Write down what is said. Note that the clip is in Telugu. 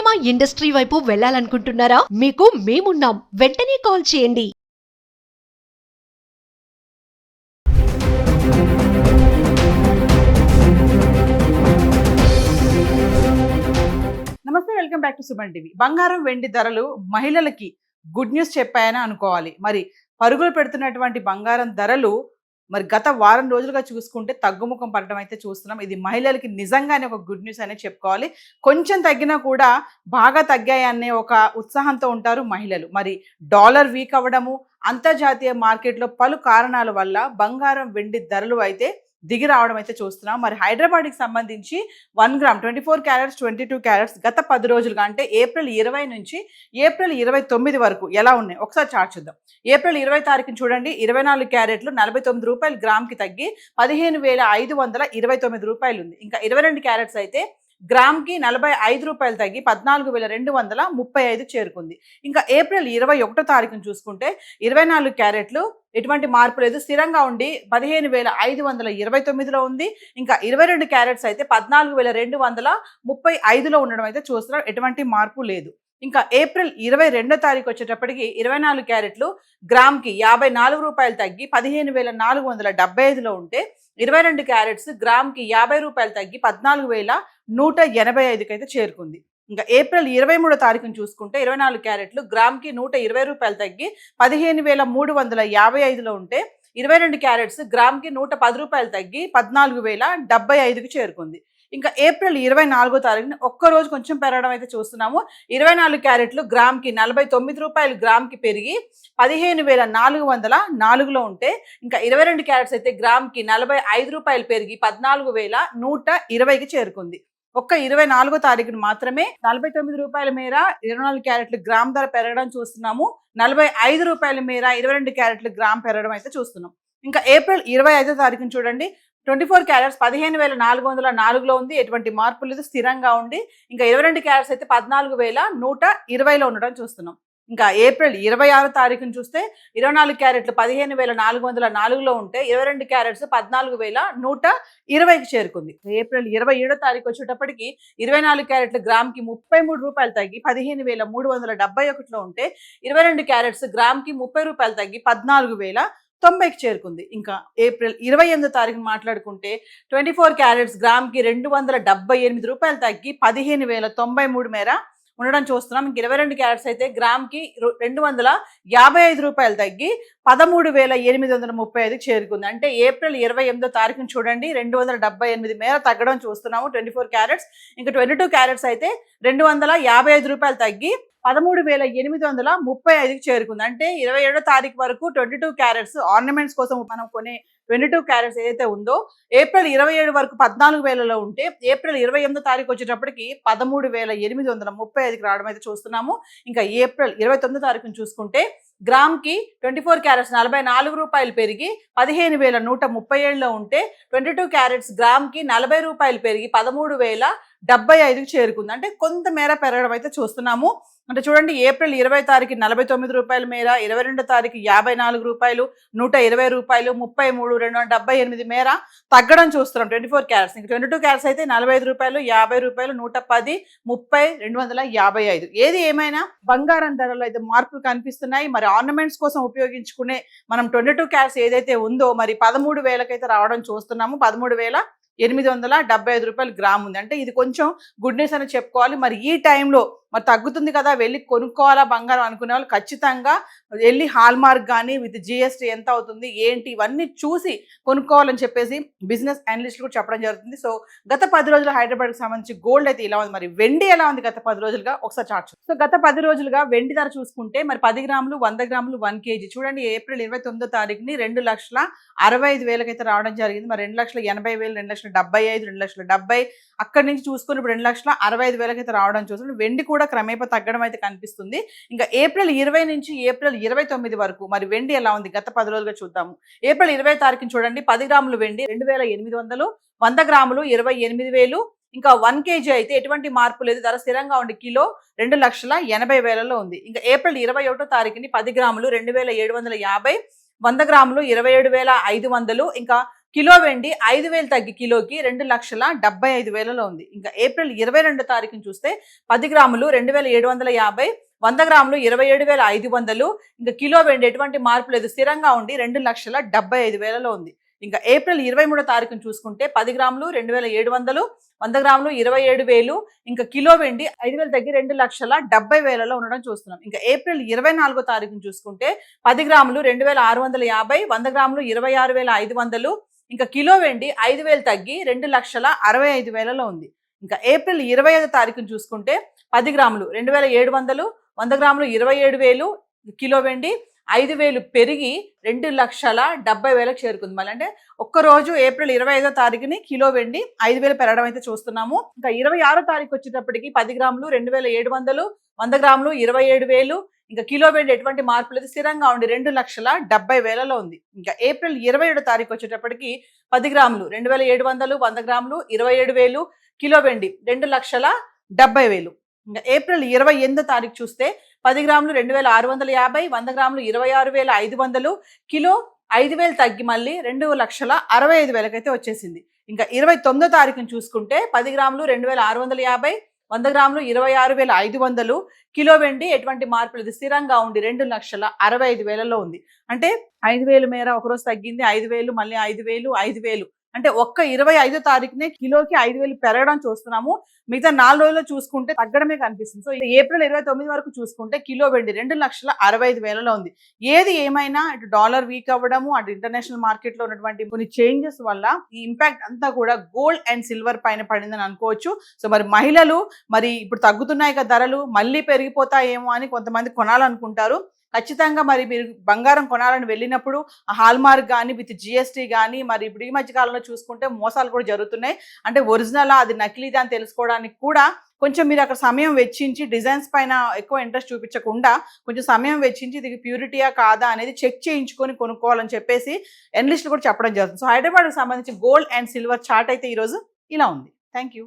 సినిమా ఇండస్ట్రీ వైపు వెళ్ళాలనుకుంటున్నారా? మీకు మేమున్నాం. వెంటనే కాల్ చేయండి. నమస్తే, welcome back to Suman TV. బంగారం వెండి ధరలు మహిళలకి గుడ్ న్యూస్ చెప్పాయని అనుకోవాలి. మరి పరుగులు పెడుతున్నటువంటి బంగారం ధరలు మరి గత వారం రోజులుగా చూసుకుంటే తగ్గుముఖం పడడం అయితే చూస్తున్నాం. ఇది మహిళలకి నిజంగానే ఒక గుడ్ న్యూస్ అనే చెప్పుకోవాలి. కొంచెం తగ్గినా కూడా బాగా తగ్గాయి అనే ఒక ఉత్సాహంతో ఉంటారు మహిళలు. మరి డాలర్ వీక్ అవ్వడము, అంతర్జాతీయ మార్కెట్లో పలు కారణాల వల్ల బంగారం వెండి ధరలు అయితే దిగి రావడం అయితే చూస్తున్నాం. మరి హైదరాబాద్కి సంబంధించి 1 గ్రామ్ 24 క్యారెట్స్ 22 క్యారెట్స్ గత 10 రోజులుగా అంటే ఏప్రిల్ 20 నుంచి ఏప్రిల్ 29 వరకు ఎలా ఉన్నాయి ఒకసారి చార్ట్ చూద్దాం. ఏప్రిల్ 20 తారీఖున చూడండి, 24 క్యారెట్లు 49 రూపాయలు గ్రామ్కి తగ్గి 15,529 రూపాయలు ఉంది. ఇంకా 22 క్యారెట్స్ అయితే గ్రామ్కి 45 రూపాయలు తగ్గి 14,235 చేరుకుంది. ఇంకా ఏప్రిల్ 21 తారీఖున చూసుకుంటే 24 క్యారెట్లు ఎటువంటి మార్పు లేదు, స్థిరంగా ఉండి 15,529లో ఉంది. ఇంకా 22 క్యారెట్స్ అయితే 14,235లో ఉండడం అయితే చూస్తున్నాం. ఎటువంటి మార్పు లేదు. ఇంకా ఏప్రిల్ 22 తారీఖు వచ్చేటప్పటికి 24 క్యారెట్లు గ్రామ్కి 54 రూపాయలు తగ్గి 15,475లో ఉంటే 22 క్యారెట్స్ గ్రామ్కి 50 రూపాయలు తగ్గి 14,185కి అయితే చేరుకుంది. ఇంకా ఏప్రిల్ 23 తారీఖును చూసుకుంటే 24 క్యారెట్లు గ్రామ్కి 120 రూపాయలు తగ్గి 15,355లో ఉంటే 22 క్యారెట్స్ గ్రామ్కి 110 రూపాయలు తగ్గి 14,075కి చేరుకుంది. ఇంకా ఏప్రిల్ 24 తారీఖున ఒక్కరోజు కొంచెం పెరగడం అయితే చూస్తున్నాము. 24 క్యారెట్లు గ్రామ్కి 49 రూపాయలు గ్రామ్కి పెరిగి 15,404లో ఉంటే ఇంకా 22 క్యారెట్స్ అయితే గ్రామ్కి 45 రూపాయలు పెరిగి 14,120కి చేరుకుంది. ఒక్క 24 తారీఖున మాత్రమే 49 రూపాయల మేర 24 క్యారెట్లు గ్రామ్ ధర పెరగడం చూస్తున్నాము. 45 రూపాయల మేర 22 క్యారెట్లు గ్రామ్ పెరగడం అయితే చూస్తున్నాం. ఇంకా ఏప్రిల్ 25 తారీఖున చూడండి, 24 క్యారెట్స్ 15,404లో ఉంది, ఎటువంటి మార్పు లేదు, స్థిరంగా ఉండి. ఇంకా 22 క్యారెట్స్ అయితే 14,120లో ఉండడం చూస్తున్నాం. ఇంకా ఏప్రిల్ 26 తారీఖును చూస్తే 24 క్యారెట్లు 15,404లో ఉంటే 22 క్యారెట్స్ 14,120కి చేరుకుంది. ఏప్రిల్ 27 తారీఖు వచ్చేటప్పటికి 24 క్యారెట్లు గ్రామ్కి 33 రూపాయలు తగ్గి 15,371లో ఉంటే 22 క్యారెట్స్ గ్రామ్కి 30 రూపాయలు తగ్గి 14,090కి చేరుకుంది. ఇంకా ఏప్రిల్ 28 తారీఖున మాట్లాడుకుంటే 24 క్యారెట్స్ గ్రామ్కి 278 రూపాయలు తగ్గి 15,093 మేర ఉండడం చూస్తున్నాం. ఇంక 22 క్యారెట్స్ అయితే గ్రామ్కి 255 రూపాయలు తగ్గి 13,835కి చేరుకుంది. అంటే ఏప్రిల్ 28 తారీఖున చూడండి 278 మేర తగ్గడం చూస్తున్నాము 24 క్యారెట్స్. ఇంకా 22 క్యారెట్స్ అయితే 255 రూపాయలు తగ్గి 13,835కి చేరుకుంది. అంటే 27 తారీఖు వరకు 22 క్యారెట్స్ ఆర్నమెంట్స్ కోసం మనం కొనే 22 క్యారెట్స్ ఏదైతే ఉందో ఏప్రిల్ 27 వరకు 14,000లో ఉంటే ఏప్రిల్ 28 తారీఖు వచ్చేటప్పటికి 13,835కి రావడం అయితే చూస్తున్నాము. ఇంకా ఏప్రిల్ 29 తారీఖును చూసుకుంటే గ్రామ్కి 24 క్యారెట్స్ 44 రూపాయలు పెరిగి 15,137లో ఉంటే 22 క్యారెట్స్ గ్రామ్కి 40 రూపాయలు పెరిగి 13,075కి చేరుకుంది. అంటే కొంత మేర పెరగడం అయితే చూస్తున్నాము. అంటే చూడండి, ఏప్రిల్ 20 తారీఖు 49 రూపాయల మేర, 22 తారీఖు 54 రూపాయలు, 120 రూపాయలు, 33, 278 మేర తగ్గడం చూస్తున్నాం 24 క్యారెట్స్. ఇంకా 22 క్యారెట్స్ అయితే 45 రూపాయలు, 50 రూపాయలు, 110, 30, 255. ఏది ఏమైనా బంగారం ధరలో అయితే మార్పులు కనిపిస్తున్నాయి. మరి ఆర్నమెంట్స్ కోసం ఉపయోగించుకునే మనం 22 క్యారెట్స్ ఏదైతే ఉందో మరి 13,000కి అయితే రావడం చూస్తున్నాము. 13,875 రూపాయలు గ్రామ్ ఉంది. అంటే ఇది కొంచెం గుడ్ న్యూస్ అని చెప్పుకోవాలి. మరి ఈ టైంలో మరి తగ్గుతుంది కదా, వెళ్ళి కొనుక్కోవాలా బంగారం అనుకునే వాళ్ళు ఖచ్చితంగా వెళ్ళి హాల్మార్క్ కానీ విత్ జిఎస్టీ ఎంత అవుతుంది ఏంటి ఇవన్నీ చూసి కొనుక్కోవాలని చెప్పేసి బిజినెస్ అనలిస్టులు కూడా చెప్పడం జరుగుతుంది. సో గత 10 రోజులు హైదరాబాద్కి సంబంధించి గోల్డ్ అయితే ఇలా ఉంది. మరి వెండి ఎలా ఉంది గత 10 రోజులుగా ఒకసారి చార్ట్. సో గత 10 రోజులుగా వెండి ధర చూసుకుంటే మరి 10 గ్రాములు 100 గ్రాములు 1 కేజీ చూడండి, ఏప్రిల్ 29 తారీఖుని 2,65,000 అయితే రావడం జరిగింది. మరి 2,80,000, 2,75,000, 2,70,000 అక్కడి నుంచి చూసుకుని ఇప్పుడు 2,65,000 అయితే రావడం చూస్తున్నాం. వెండి కూడా క్రమేపా తగ్గడం అయితే కనిపిస్తుంది. ఇంకా ఏప్రిల్ 20 నుంచి ఏప్రిల్ 29 వరకు మరి వెండి ఎలా ఉంది గత 10 రోజులుగా చూద్దాము. ఏప్రిల్ 20 తారీఖున చూడండి, 10 గ్రాములు వెండి 2,800, 100 గ్రాములు 28,000. ఇంకా 1 కేజీ అయితే ఎటువంటి మార్పు లేదు, ధర స్థిరంగా ఉండి కిలో 2,80,000లో ఉంది. ఇంకా ఏప్రిల్ 21 తారీఖుని 10 గ్రాములు 2,750, 100 గ్రాములు 27,500, ఇంకా కిలో వెండి 5,000 తగ్గి కిలోకి 2,75,000లో ఉంది. ఇంకా ఏప్రిల్ 22 తారీఖుని చూస్తే 10 గ్రాములు 2,750, 100 గ్రాములు 27,500. ఇంకా కిలో వెండి ఎటువంటి మార్పు లేదు, స్థిరంగా ఉండి 2,75,000లో ఉంది. ఇంకా ఏప్రిల్ 23 తారీఖుని చూసుకుంటే 10 గ్రాములు 2,700, 100 గ్రాములు 27,000. ఇంకా కిలో వెండి 5,000 తగ్గి 2,70,000లో ఉండడం చూస్తున్నాం. ఇంకా ఏప్రిల్ 24 తారీఖుని చూసుకుంటే 10 గ్రాములు 2,650, 100 గ్రాములు 26,500. ఇంకా కిలో వెండి 5,000 తగ్గి 2,65,000లో ఉంది. ఇంకా ఏప్రిల్ 25 తారీఖుని చూసుకుంటే 10 గ్రాములు 2,700, 100 గ్రాములు 27,000. కిలో వెండి 5,000 పెరిగి 2,70,000కి చేరుకుంది. మళ్ళీ అంటే ఒక్కరోజు ఏప్రిల్ 25 తారీఖుని కిలో వెండి 5,000 పెరగడం అయితే చూస్తున్నాము. ఇంకా 26 తారీఖు వచ్చేటప్పటికి 10 గ్రాములు 2,700, 100 గ్రాములు 27,000. ఇంకా కిలో వెండి ఎటువంటి మార్పు లేదు, స్థిరంగా ఉండి 2,70,000లో ఉంది. ఇంకా ఏప్రిల్ 27 తారీఖు వచ్చేటప్పటికి 10 గ్రాములు 2,700, 100 గ్రాములు 27,000. కిలో వెండి 2,70,000. ఇంకా ఏప్రిల్ 28 తారీఖు చూస్తే 10 గ్రాములు 2,650, 100 గ్రాములు 26,500. కిలో 5,000 తగ్గి మళ్ళీ 2,65,000 అయితే వచ్చేసింది. ఇంకా 29 తారీఖుని చూసుకుంటే 10 గ్రాములు 2,650, 100 గ్రాములు 26,500. కిలో వెండి ఎటువంటి మార్పు లేదు, స్థిరంగా ఉండి 2,65,000లో ఉంది. అంటే 5,000 మేర ఒకరోజు తగ్గింది, 5,000, మళ్ళీ 5,000, 5,000. అంటే ఒక్క 25 తారీఖునే కిలోకి 5,000 పెరగడం చూస్తున్నాము. మిగతా 4 రోజుల్లో చూసుకుంటే తగ్గడమే కనిపిస్తుంది. సో ఏప్రిల్ 29 వరకు చూసుకుంటే కిలో వెండి 2,65,000లో ఉంది. ఏది ఏమైనా ఇటు డాలర్ వీక్ అవ్వడము, అటు ఇంటర్నేషనల్ మార్కెట్ లో ఉన్నటువంటి కొన్ని చేంజెస్ వల్ల ఈ ఇంపాక్ట్ అంతా కూడా గోల్డ్ అండ్ సిల్వర్ పైన పడిందని అనుకోవచ్చు. సో మరి మహిళలు మరి ఇప్పుడు తగ్గుతున్నాయి కదా ధరలు, మళ్ళీ పెరిగిపోతాయేమో అని కొంతమంది కొనాలనుకుంటారు. ఖచ్చితంగా మరి మీరు బంగారం కొనాలని వెళ్ళినప్పుడు హాల్మార్క్ కానీ విత్ జిఎస్టీ కానీ, మరి ఇప్పుడు ఈ మధ్య కాలంలో చూసుకుంటే మోసాలు కూడా జరుగుతున్నాయి. అంటే ఒరిజినల్ అది నకిలీదా అని తెలుసుకోవడానికి కూడా కొంచెం మీరు అక్కడ సమయం వెచ్చించి, డిజైన్స్ పైన ఎక్కువ ఇంట్రెస్ట్ చూపించకుండా కొంచెం సమయం వెచ్చించి ఇది ప్యూరిటీయా కాదా అనేది చెక్ చేయించుకొని కొనుక్కోవాలని చెప్పేసి ఎనలిస్టులు కూడా చెప్పడం జరుగుతుంది. సో హైదరాబాద్కి సంబంధించి గోల్డ్ అండ్ సిల్వర్ చార్ట్ అయితే ఈరోజు ఇలా ఉంది. Thank you.